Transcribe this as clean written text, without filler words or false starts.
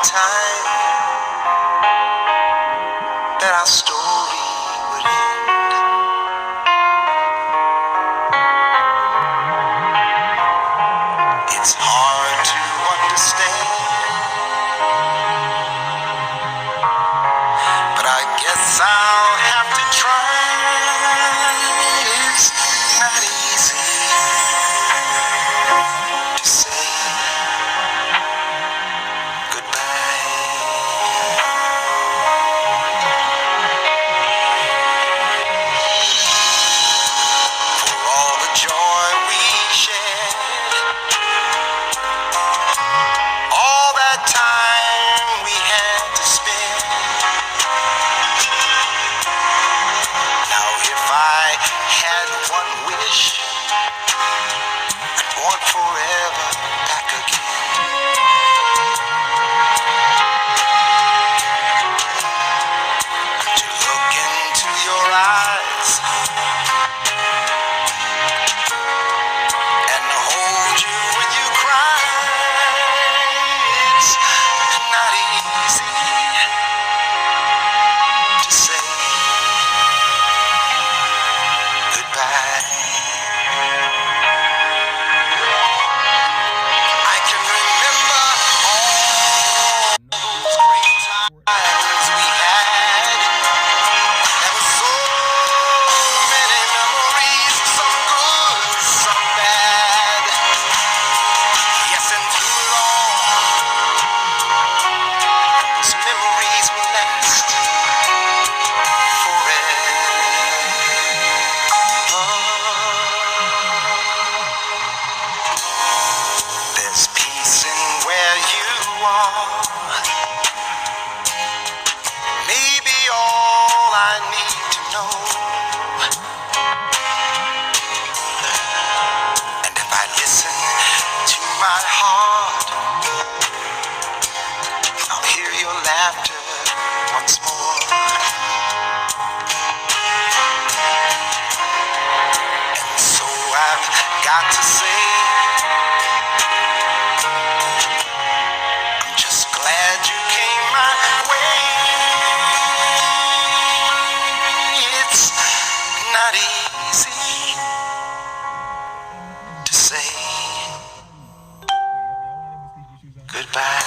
time that our story would end. It's hard to understand, but I guess I'll have to try. It's not easy to say goodbye. For all the joy we shared, all that time we had to spend. Now if I had one wish, I'd want forever back again. To look into your eyes and hold you when you cry. It's not easy to say goodbye. I can remember all those great times we had. There were so many memories, some good, some bad. Yes, and through it all, those memories will last forever. There's peace in where you are. Maybe all I need to know. And if I listen to my heart, I'll hear your laughter once more. And so I've got to say, I'm just glad you came my way. It's not easy to say goodbye.